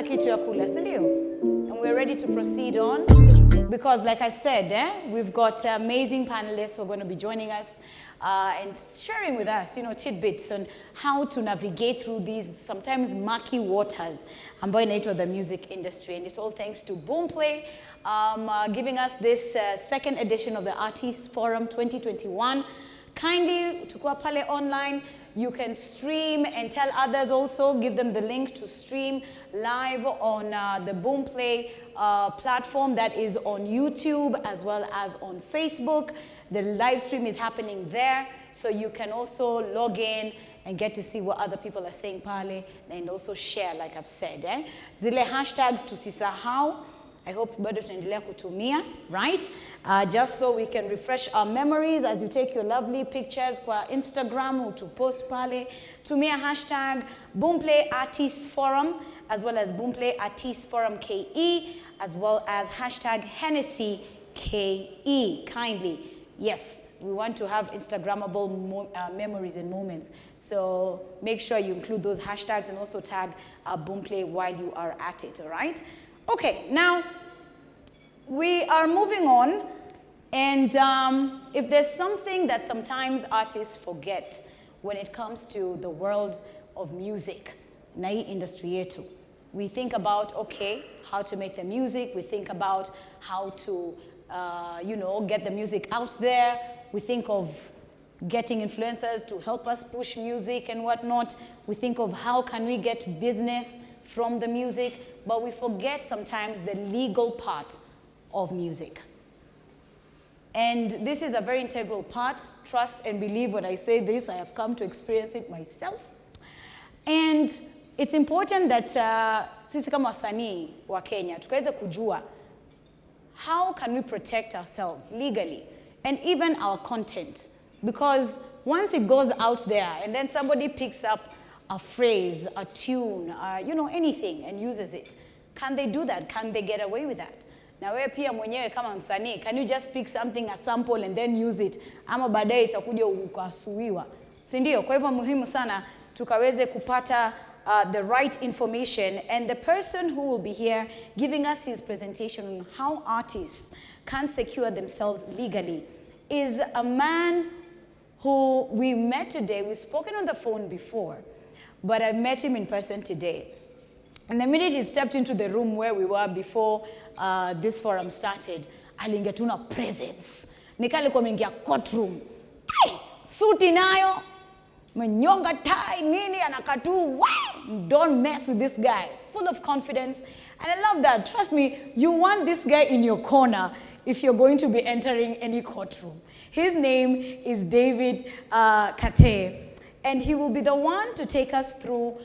kitu ya kula, si ndio? And we're ready to proceed on because, like I said, we've got amazing panelists who are going to be joining us and sharing with us, tidbits on how to navigate through these sometimes murky waters ambayo inaitwa the music industry. And it's all thanks to Boomplay giving us this second edition of the Artists Forum 2021. Kindly, tukua pale online, you can stream and tell others also, give them the link to stream live on the Boomplay platform that is on YouTube as well as on Facebook. The live stream is happening there, so you can also log in and get to see what other people are saying pale and also share, like I've said. Zile hashtags tusisahau. I hope bado tunaendelea kutumia, right? Just so we can refresh our memories as you take your lovely pictures kwa Instagram or to post pale. Tumia hashtag Boomplay Artists Forum as well as Boomplay Artists Forum KE as well as hashtag Hennessy KE. Kindly, yes, we want to have Instagrammable memories and moments. So make sure you include those hashtags and also tag Boomplay while you are at it, all right? Okay, now we are moving on, and if there's something that sometimes artists forget when it comes to the world of music, na hii industry yetu, we think about, okay, how to make the music, we think about how to, get the music out there, we think of getting influencers to help us push music and whatnot, we think of how can we get business from the music, but we forget sometimes the legal part of music. And this is a very integral part. Trust and believe when I say this, I have come to experience it myself. And it's important that sisi kama wasanii wa Kenya, tukaweze kujua, how can we protect ourselves legally and even our content? Because once it goes out there and then somebody picks up a phrase, a tune, anything and uses it, can they do that? Can they get away with that? Na wewe pia mwenyewe kama msanii, can you just pick something, a sample and then use it? Ama baadaye itakuja ukasuiwa. Si ndio? Kwa hivyo muhimu sana tukaweze kupata the right information, and the person who will be here giving us his presentation on how artists can secure themselves legally is a man who we met today. We've spoken on the phone before, but I met him in person today. And the minute he stepped into the room where we were before this forum started, aliingia tu na presence. Nikalikuwa mengia courtroom. Hey, suti nayo, menyonga tie, nini, anakatu, wow! Don't mess with this guy. Full of confidence. And I love that. Trust me, you want this guy in your corner if you're going to be entering any courtroom. His name is David Kate. And he will be the one to take us through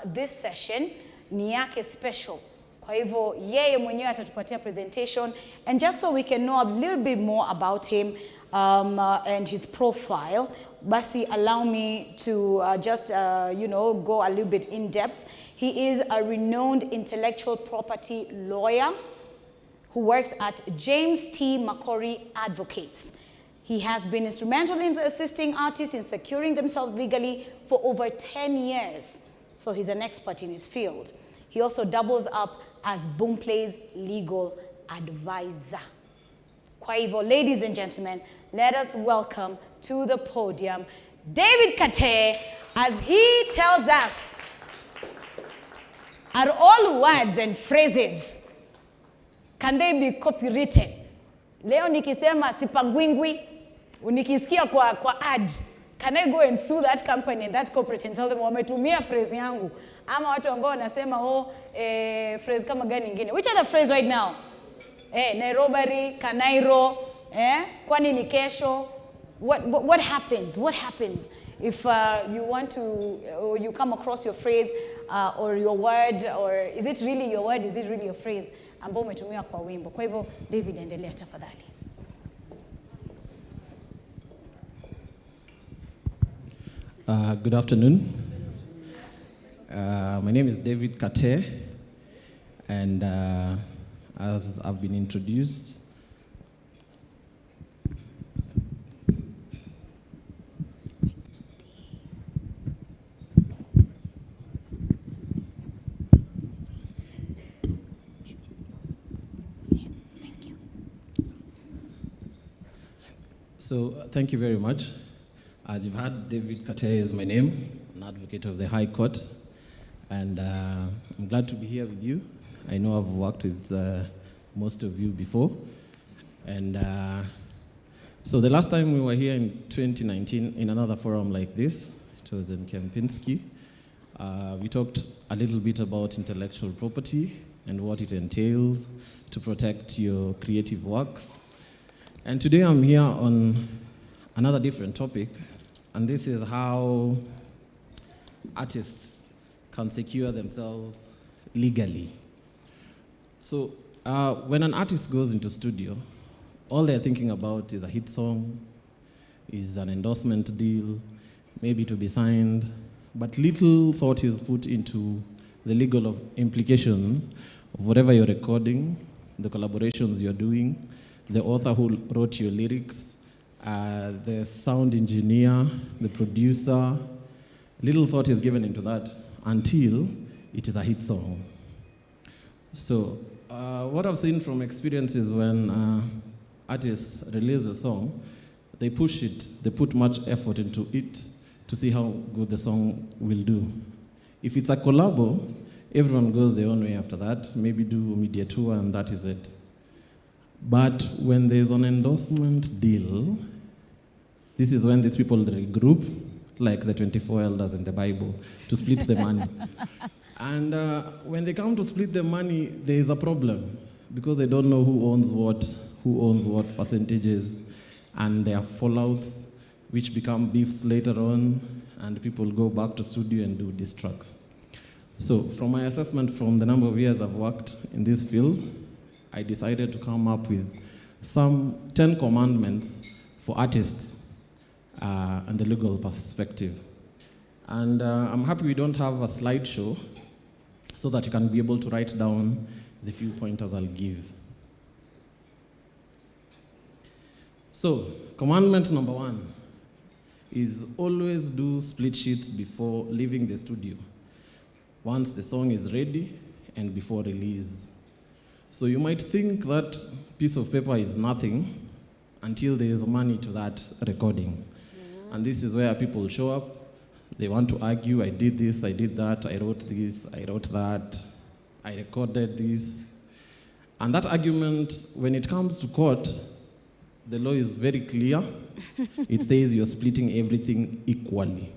this session. Ni yake special. Kwa hivyo yeye mwenyewe atatupatia presentation, and just so we can know a little bit more about him and his profile, basi allow me to just go a little bit in depth. He is a renowned intellectual property lawyer who works at James T. McCory Advocates. He has been instrumental in assisting artists in securing themselves legally for over 10 years. So he's an expert in his field. He also doubles up as Boomplay's legal advisor. Kwa hivyo, ladies and gentlemen, let us welcome to the podium David Kate as he tells us, are all words and phrases, can they be copywritten? Leo nikisema sipangwingwi, unikisikia kwa ad, can I go and sue that company and that corporate and tell them wametumia phrase yangu? Ama watu ambao wanasema phrase kama gani nyingine? Which other phrase right now? Nairobi, Kanairo, kwani ni kesho? What happens? What happens if you want to, or you come across your phrase or your word, or is it really your word? Is it really your phrase ambao umetumia kwa wimbo? Kwa hivyo, David, endelea tafadhali. Good afternoon. My name is David Kate, and as I've been introduced, So thank you very much. As you've heard, David Kate is my name, an advocate of the High Court, and I'm glad to be here with you. I know I've worked with most of you before, and so the last time we were here in 2019 in another forum like this, it was in Kempinski. We talked a little bit about intellectual property and what it entails to protect your creative works. And today I'm here on another different topic, and this is how artists can secure themselves legally. So when an artist goes into studio, all they're thinking about is a hit song, is an endorsement deal, maybe to be signed, but little thought is put into the legal implications of whatever you're recording, the collaborations you're doing, the author who wrote your lyrics, the sound engineer, the producer. Little thought is given into that until it is a hit song. So what I've seen from experience is when artists release a song, they push it, they put much effort into it to see how good the song will do. If it's a collabo, everyone goes their own way after that, maybe do a media tour and that is it. But when there's an endorsement deal, this is when these people regroup, like the 24 elders in the Bible, to split the money. And when they come to split the money, there is a problem, because they don't know who owns what percentages, and there are fallouts, which become beefs later on, and people go back to studio and do diss tracks. So from my assessment from the number of years I've worked in this field, I decided to come up with some 10 commandments for artists and the legal perspective. And I'm happy we don't have a slideshow so that you can be able to write down the few pointers I'll give. So, commandment number 1 is always do split sheets before leaving the studio, once the song is ready and before release. So you might think that piece of paper is nothing until there is money to that recording. And this is where people show up. They want to argue, I did this, I did that, I wrote this, I wrote that, I recorded this. And that argument, when it comes to court, the law is very clear. It says you're splitting everything equally.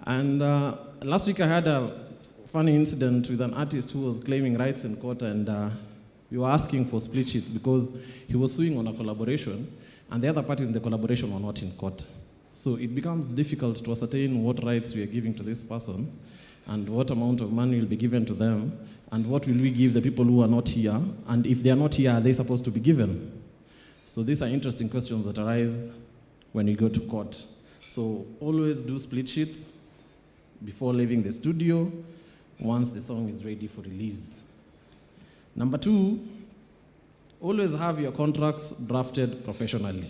And last week I had a funny incident with an artist who was claiming rights in court, and we were asking for split sheets because he was suing on a collaboration, and the other parties in the collaboration were not in court. So it becomes difficult to ascertain what rights we are giving to this person, and what amount of money will be given to them, and what will we give the people who are not here, and if they are not here, are they supposed to be given? So these are interesting questions that arise when you go to court. So always do split sheets before leaving the studio, once the song is ready for release. Number 2, always have your contracts drafted professionally.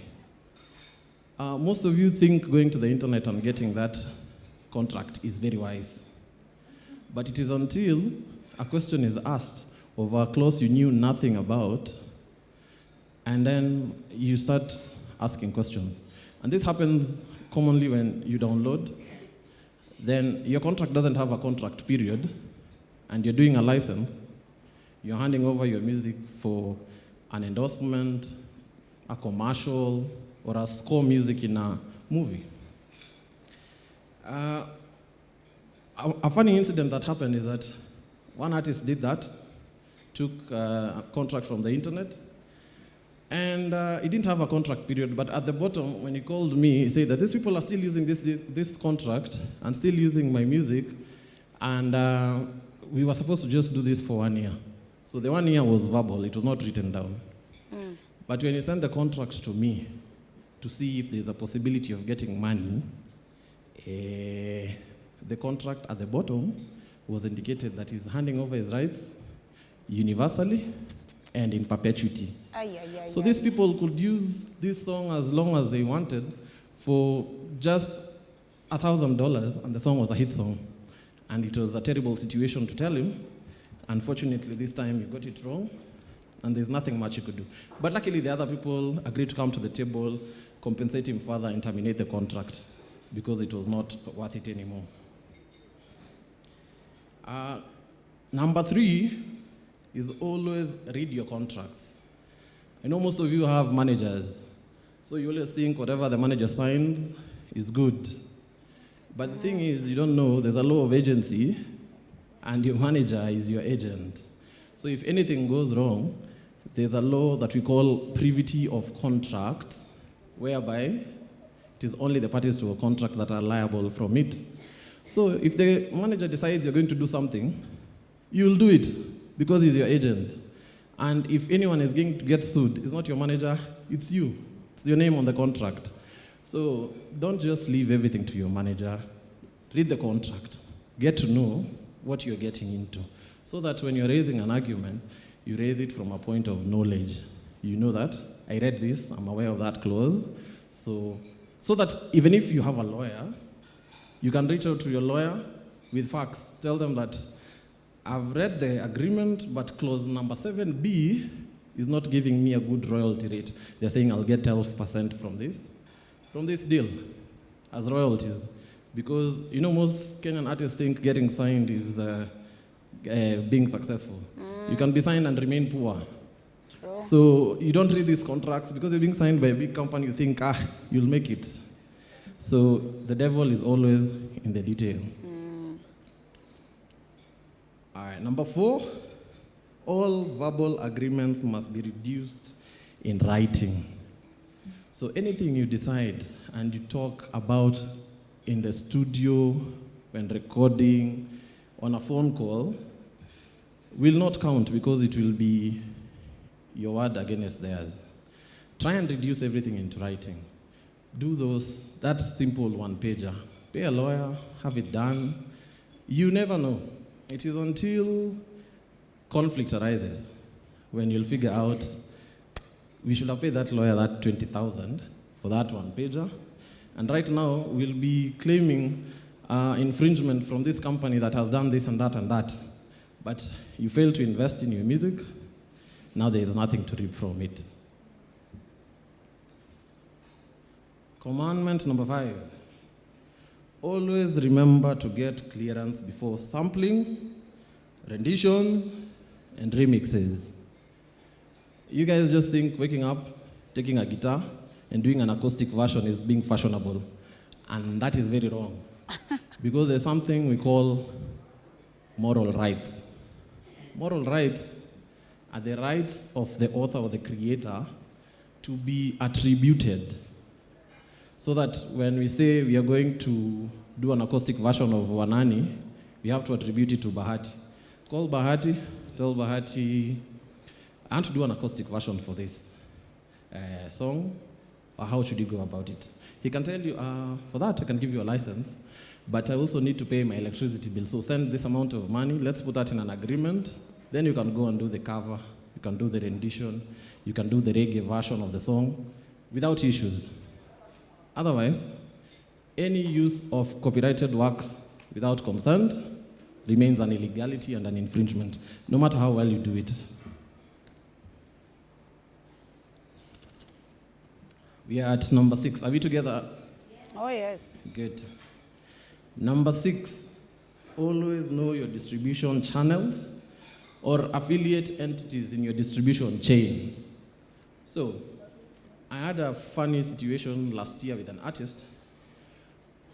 Most of you think going to the internet and getting that contract is very wise. But it is until a question is asked of a clause you knew nothing about, and then you start asking questions. And this happens commonly when you download. Then your contract doesn't have a contract period, and you're doing a license. You're handing over your music for an endorsement, a commercial, or a score music in a movie. A funny incident that happened is that one artist did that, took a contract from the internet, and he didn't have a contract period, but at the bottom, when he called me, he said that these people are still using this contract and still using my music, and we were supposed to just do this for 1 year. So the 1 year was verbal, it was not written down. But when you send the contract to me to see if there's a possibility of getting money, the contract at the bottom was indicated that he's handing over his rights universally and in perpetuity. So these people could use this song as long as they wanted for just $1,000, and the song was a hit song. And it was a terrible situation to tell him. Unfortunately, this time you got it wrong, and there's nothing much you could do. But luckily, the other people agreed to come to the table, compensate him further and terminate the contract because it was not worth it anymore. Number 3 is always read your contracts. I know most of you have managers, so you always think whatever the manager signs is good. But the thing is, you don't know there's a law of agency, and your manager is your agent. So if anything goes wrong, there's a law that we call privity of contracts, whereby it is only the parties to a contract that are liable from it. So if the manager decides you're going to do something, you'll do it because he's your agent. And if anyone is going to get sued, it's not your manager, it's you. It's your name on the contract. So don't just leave everything to your manager. Read the contract. Get to know what you're getting into, so that when you're raising an argument, you raise it from a point of knowledge. You know that, I read this, I'm aware of that clause. So that even if you have a lawyer, you can reach out to your lawyer with facts. Tell them that I've read the agreement, but clause number 7B is not giving me a good royalty rate. They're saying I'll get 12% from this deal as royalties. Because, you know, most Kenyan artists think getting signed is being successful. You can be signed and remain poor. True. So you don't read these contracts because you're being signed by a big company, you think, you'll make it. So the devil is always in the detail. All right, number 4, all verbal agreements must be reduced in writing. So anything you decide and you talk about in the studio, when recording, on a phone call, will not count because it will be your word against theirs. Try and reduce everything into writing. Do that simple one-pager. Pay a lawyer, have it done. You never know. It is until conflict arises when you'll figure out, we should have paid that lawyer that 20,000 for that one-pager. And right now, we'll be claiming infringement from this company that has done this and that and that. But you fail to invest in your music, now there is nothing to reap from it. Commandment number 5. Always remember to get clearance before sampling, renditions, and remixes. You guys just think waking up, taking a guitar, and doing an acoustic version is being fashionable. And that is very wrong. Because there's something we call moral rights. Moral rights are the rights of the author or the creator to be attributed. So that when we say we are going to do an acoustic version of Wanani, we have to attribute it to Bahati. Call Bahati, tell Bahati, I want to do an acoustic version for this song. How should you go about it? He can tell you, for that I can give you a license, but I also need to pay my electricity bill. So send this amount of money, let's put that in an agreement. Then you can go and do the cover, you can do the rendition, you can do the reggae version of the song without issues. Otherwise, any use of copyrighted works without consent remains an illegality and an infringement, no matter how well you do it. We are at number 6. Are we together? Oh, yes. Good. Number 6, always know your distribution channels or affiliate entities in your distribution chain. So, I had a funny situation last year with an artist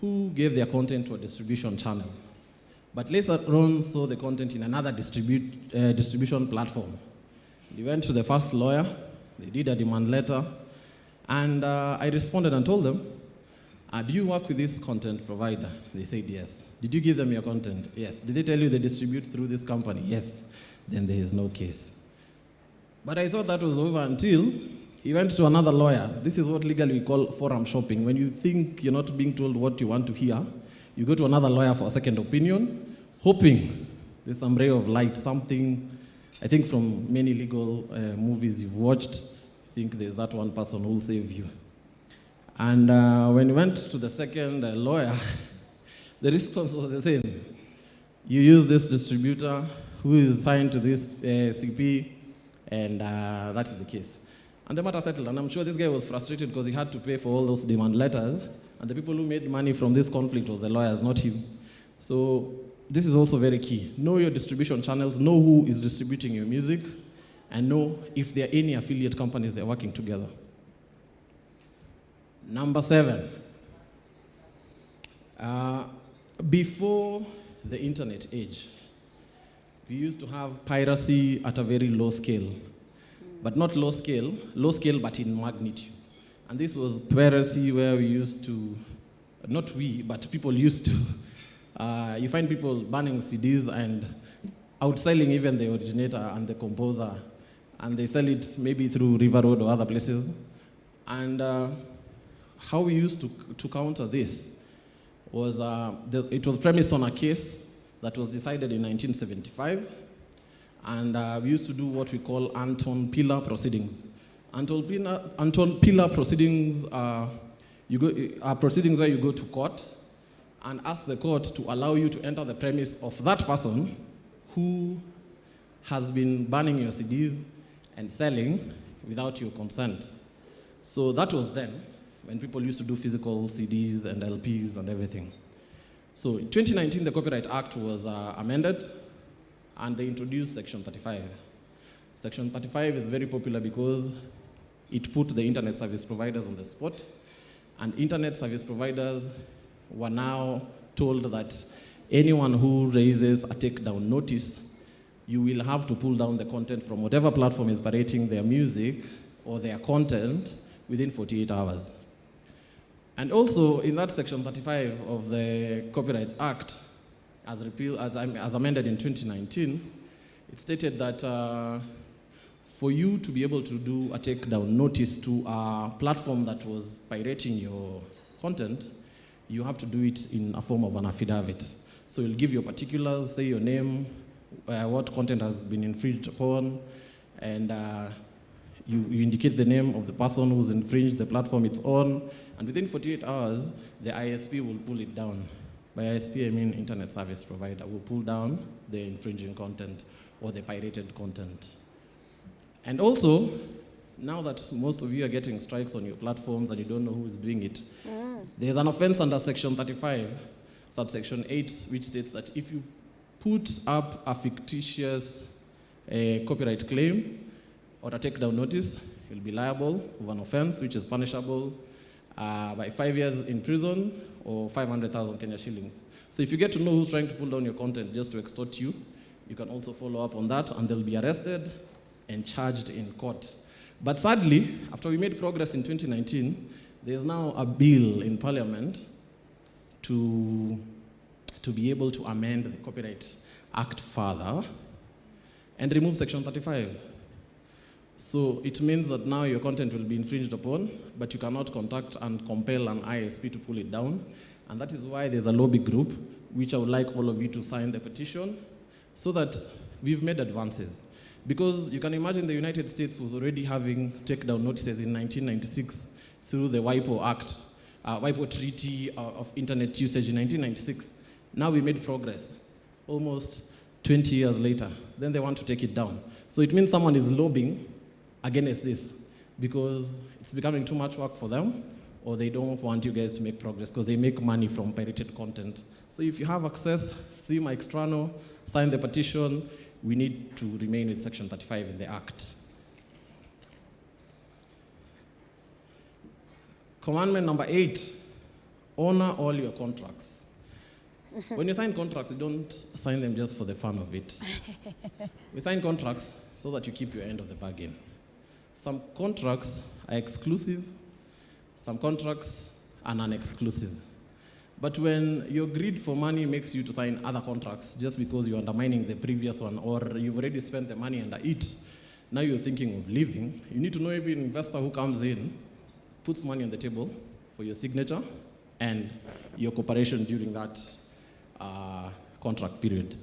who gave their content to a distribution channel, but later on saw the content in another distribution platform. They went to the first lawyer, they did a demand letter, and I responded and told them, do you work with this content provider? They said yes. Did you give them your content? Yes. Did they tell you they distribute through this company? Yes. Then there is no case. But I thought that was over until he went to another lawyer. This is what legally we call forum shopping. When you think you're not being told what you want to hear, you go to another lawyer for a second opinion, hoping there's some ray of light, something, I think from many legal movies you've watched, you think there's that one person who will save you. And when you went to the second lawyer, the response was the same. You use this distributor who is signed to this CP, and that is the case. And the matter settled. And I'm sure this guy was frustrated because he had to pay for all those demand letters. And the people who made money from this conflict was the lawyers, not him. So this is also very key. Know your distribution channels, know who is distributing your music, and know if there are any affiliate companies that are working together. Number 7. Before the internet age, we used to have piracy at a very low scale. But not low scale but in magnitude. And this was piracy where we used to, not we, but people used to, you find people burning CDs and outselling even the originator and the composer, and they sell it maybe through River Road or other places. And how we used to counter this was, it was premised on a case that was decided in 1975. And we used to do what we call Anton Pillar proceedings. Anton Pillar proceedings are proceedings where you go to court and ask the court to allow you to enter the premise of that person who has been burning your CDs and selling without your consent. So that was then, when people used to do physical CDs and LPs and everything. So in 2019, the Copyright Act was amended, and they introduced Section 35. Section 35 is very popular because it put the internet service providers on the spot, and internet service providers were now told that anyone who raises a takedown notice, you will have to pull down the content from whatever platform is pirating their music or their content within 48 hours. And also, in that Section 35 of the Copyright Act, as amended in 2019, it stated that for you to be able to do a takedown notice to a platform that was pirating your content, you have to do it in a form of an affidavit. So you'll give your particulars, say your name, what content has been infringed upon, and you indicate the name of the person who's infringed the platform it's on, and within 48 hours, the ISP will pull it down. By ISP, I mean internet service provider, will pull down the infringing content or the pirated content. And also, now that most of you are getting strikes on your platforms and you don't know who is doing it, there's an offense under Section 35, subsection 8, which states that if you put up a fictitious copyright claim or a takedown notice, you'll be liable of an offense which is punishable by 5 years in prison or 500,000 Kenya shillings. So if you get to know who's trying to pull down your content just to extort you, you can also follow up on that, and they'll be arrested and charged in court. But sadly, after we made progress in 2019, there's now a bill in Parliament to be able to amend the Copyright Act further and remove Section 35. So it means that now your content will be infringed upon, but you cannot contact and compel an ISP to pull it down. And that is why there's a lobby group, which I would like all of you to sign the petition, so that we've made advances. Because you can imagine the United States was already having takedown notices in 1996 through the WIPO Act, WIPO Treaty of Internet Usage in 1996. Now we made progress, almost 20 years later. Then they want to take it down. So it means someone is lobbying against this because it's becoming too much work for them, or they don't want you guys to make progress because they make money from pirated content. So if you have access, see my external, sign the petition. We need to remain with Section 35 in the Act. Commandment number 8, honor all your contracts. When you sign contracts, you don't sign them just for the fun of it. We sign contracts so that you keep your end of the bargain. Some contracts are exclusive, some contracts are non-exclusive. But when your greed for money makes you to sign other contracts just because you're undermining the previous one, or you've already spent the money under it, now you're thinking of leaving, you need to know every investor who comes in puts money on the table for your signature and your cooperation during that contract period.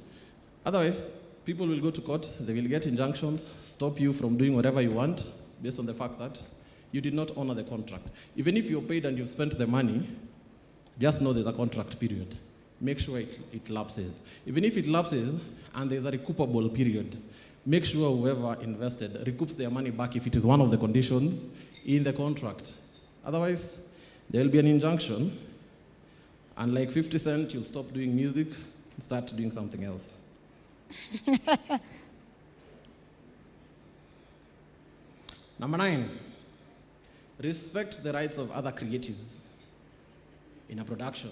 Otherwise, people will go to court, they will get injunctions, stop you from doing whatever you want based on the fact that you did not honor the contract. Even if you're paid and you've spent the money, just know there's a contract period. Make sure it lapses. Even if it lapses and there's a recoupable period, make sure whoever invested recoups their money back if it is one of the conditions in the contract. Otherwise, there will be an injunction, and like 50 Cent, you'll stop doing music and start doing something else. Number 9, respect the rights of other creatives in a production.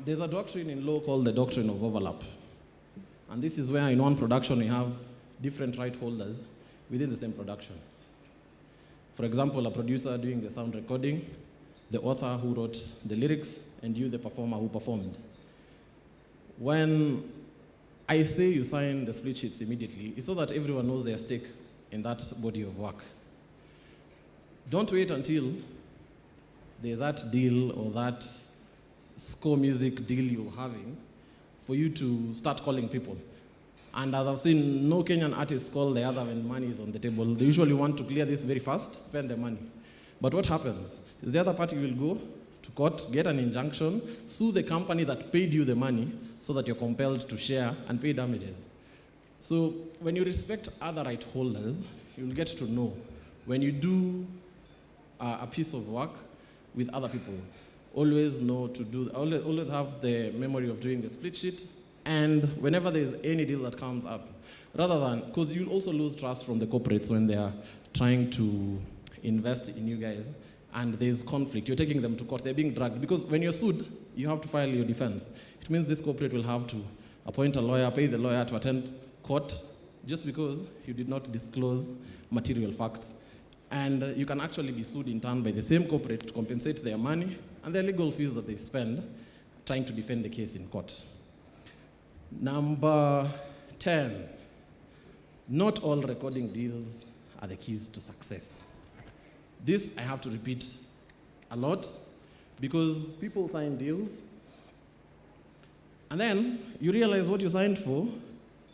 There's a doctrine in law called the doctrine of overlap. And this is where in one production you have different right holders within the same production. For example, a producer doing the sound recording, the author who wrote the lyrics, and you, the performer who performed. When I say you sign the split sheets immediately, it's so that everyone knows their stake in that body of work. Don't wait until there's that deal or that score music deal you're having for you to start calling people. And as I've seen, no Kenyan artists call the other when money is on the table. They usually want to clear this very fast, spend the money. But what happens is the other party will go to court, get an injunction, sue the company that paid you the money so that you're compelled to share and pay damages. So when you respect other right holders, you'll get to know when you do a piece of work with other people, always know to do, always have the memory of doing the split sheet, and whenever there's any deal that comes up, rather than, because you'll also lose trust from the corporates when they are trying to invest in you guys, and there's conflict, you're taking them to court, they're being dragged, because when you're sued, you have to file your defense. It means this corporate will have to appoint a lawyer, pay the lawyer to attend court, just because you did not disclose material facts. And you can actually be sued in turn by the same corporate to compensate their money and their legal fees that they spend trying to defend the case in court. Number 10, not all recording deals are the keys to success. This I have to repeat a lot because people sign deals and then you realize what you signed for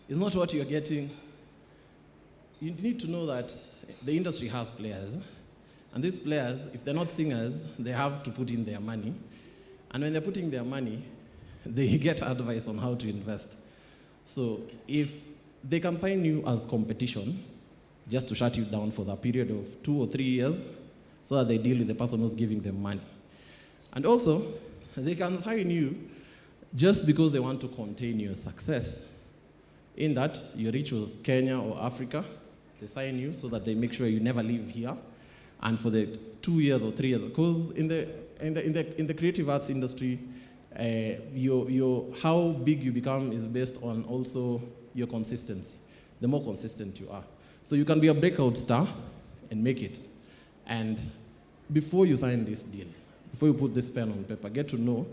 is not what you're getting. You need to know that the industry has players, and these players, if they're not singers, they have to put in their money. And when they're putting their money, they get advice on how to invest. So if they can sign you as competition, just to shut you down for the period of 2 or 3 years, so that they deal with the person who's giving them money. And also, they can sign you just because they want to contain your success. In that, your reach was Kenya or Africa, they sign you so that they make sure you never leave here. And for the 2 years or 3 years, because in the creative arts industry, how big you become is based on also your consistency. The more consistent you are. So you can be a breakout star and make it. And before you sign this deal, before you put this pen on paper, get to know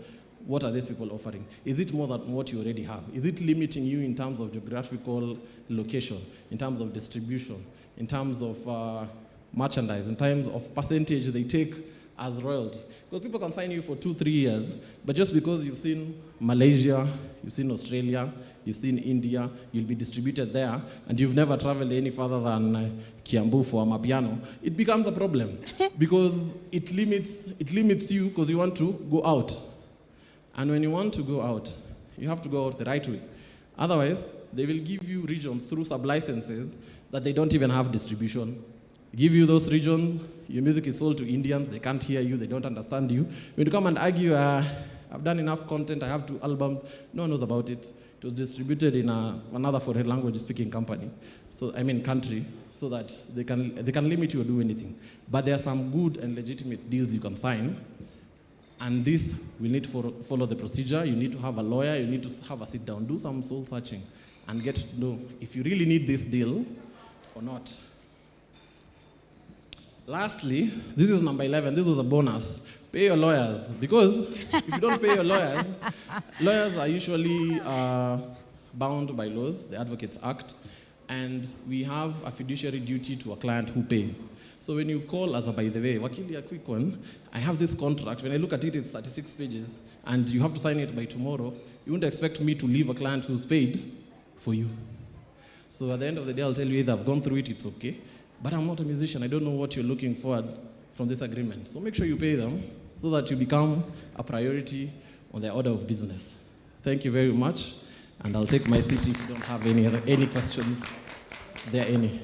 what are these people offering. Is it more than what you already have? Is it limiting you in terms of geographical location, in terms of distribution, in terms of merchandise, in terms of percentage they take as royalty? Because people can sign you for 2-3 years, but just because you've seen Malaysia, you've seen Australia, you've seen India, you'll be distributed there, and you've never traveled any further than Kiambu for Amapiano, it becomes a problem because it limits you because you want to go out. And when you want to go out, you have to go out the right way. Otherwise, they will give you regions through sub-licenses that they don't even have distribution. Give you those regions, your music is sold to Indians, they can't hear you, they don't understand you. When you come and argue, I've done enough content, I have 2 albums, no one knows about it. It was distributed in another foreign language speaking country, so that they can limit you or do anything. But there are some good and legitimate deals you can sign. And this will need to follow the procedure. You need to have a lawyer. You need to have a sit down, do some soul searching, and get to know if you really need this deal or not. Lastly, this is number 11. This was a bonus. Pay your lawyers. Because if you don't pay your lawyers, lawyers are usually bound by laws, the Advocates Act, and we have a fiduciary duty to a client who pays. So when you call as a, by the way, Wakili, a quick one, I have this contract. When I look at it, it's 36 pages, and you have to sign it by tomorrow. You wouldn't expect me to leave a client who's paid for you. So at the end of the day, I'll tell you either I've gone through it, it's okay, but I'm not a musician. I don't know what you're looking for from this agreement. So make sure you pay them so that you become a priority on their order of business. Thank you very much. And I'll take my seat if you don't have any questions. Are there any?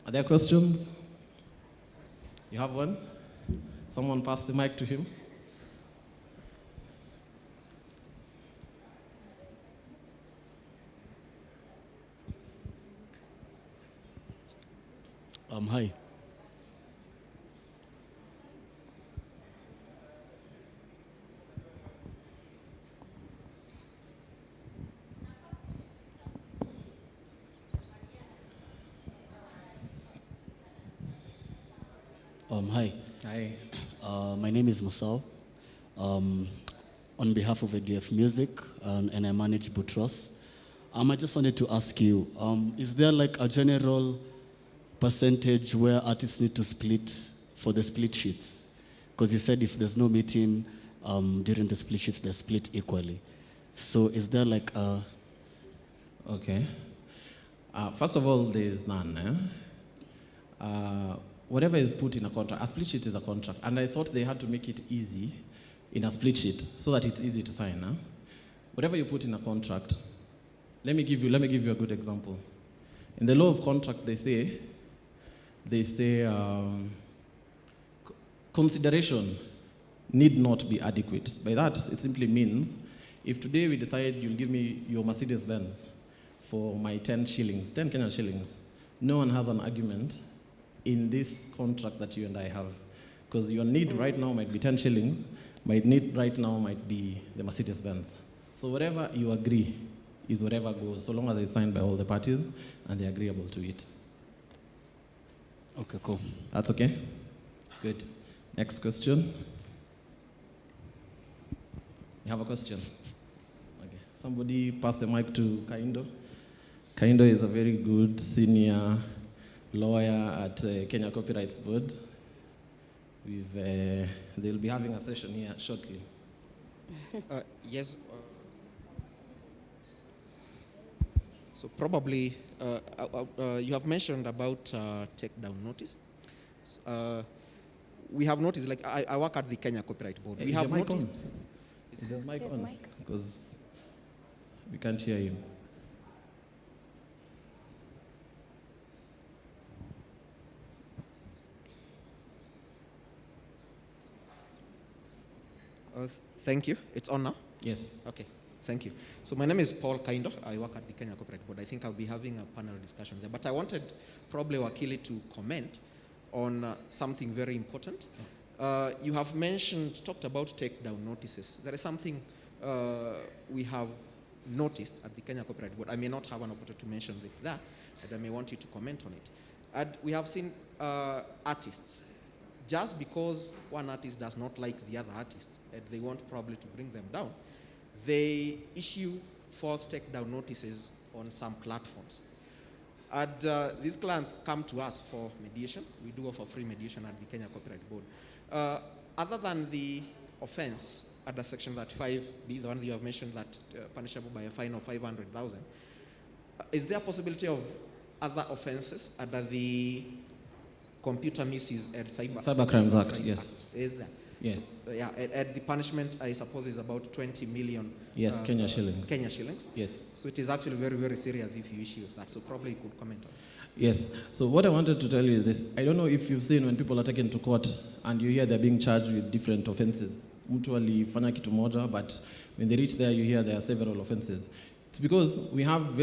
Are there questions? You have one? Someone pass the mic to him. Hi. Hi. Hi. My name is Musao. On behalf of ADF Music, and I manage Boutros. I just wanted to ask you, is there like a general percentage where artists need to split for the split sheets? Because you said if there's no meeting during the split sheets, they're split equally. So is there like a... Okay. First of all, there is none. Whatever is put in a contract, a split sheet is a contract, and I thought they had to make it easy in a split sheet so that it's easy to sign. Whatever you put in a contract, let me give you a good example. In the law of contract, they say consideration need not be adequate. By that, it simply means if today we decide you'll give me your Mercedes-Benz for my 10 shillings, 10 Kenyan shillings, no one has an argument in this contract that you and I have. Because your need right now might be 10 shillings, my need right now might be the Mercedes-Benz. So whatever you agree is whatever goes, so long as it's signed by all the parties and they're agreeable to it. Okay, cool. That's okay? Good. Next question. You have a question? Okay. Somebody pass the mic to Kaindo. Kaindo is a very good senior lawyer at Kenya Copyrights Board. They'll be having a session here shortly. Yes. So probably you have mentioned about takedown notice. We have noticed, like I work at the Kenya Copyright Board. We have noticed. Is the mic on? Because we can't hear you. Thank you. It's on now? Yes. Okay. Thank you. So my name is Paul Kaindo. I work at the Kenya Copyright Board. I think I'll be having a panel discussion there. But I wanted probably Wakili to comment on something very important. You have talked about takedown notices. There is something we have noticed at the Kenya Copyright Board. I may not have an opportunity to mention it there, and I may want you to comment on it. And we have seen artists, just because one artist does not like the other artist, and they want probably to bring them down, they issue false takedown notices on some platforms. And these clients come to us for mediation. We do offer free mediation at the Kenya Copyright Board. Other than the offense under Section 35B, the one that you have mentioned that punishable by a fine of 500,000, is there a possibility of other offenses under the Computer Misuse and Cybercrimes Act, yes. Is there? Yes. So, yeah, and the punishment, I suppose, is about 20 million. Yes, Kenya shillings. Kenya shillings. Yes. So it is actually very, very serious if you issue that. So probably you could comment on it. Yes. So what I wanted to tell you is this. I don't know if you've seen when people are taken to court and you hear they're being charged with different offenses. Mtu alifanya kitu moja, but when they reach there, you hear there are several offenses. It's because we have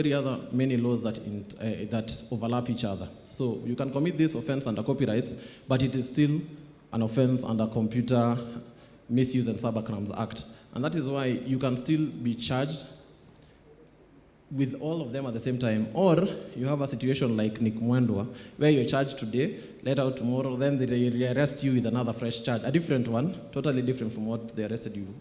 many laws that overlap each other. So you can commit this offense under copyright, but it is still an offense under Computer Misuse and Cybercrimes Act. And that is why you can still be charged with all of them at the same time. Or you have a situation like Nick Mwendwa, where you're charged today, let out tomorrow, then they arrest you with another fresh charge, a different one, totally different from what they arrested you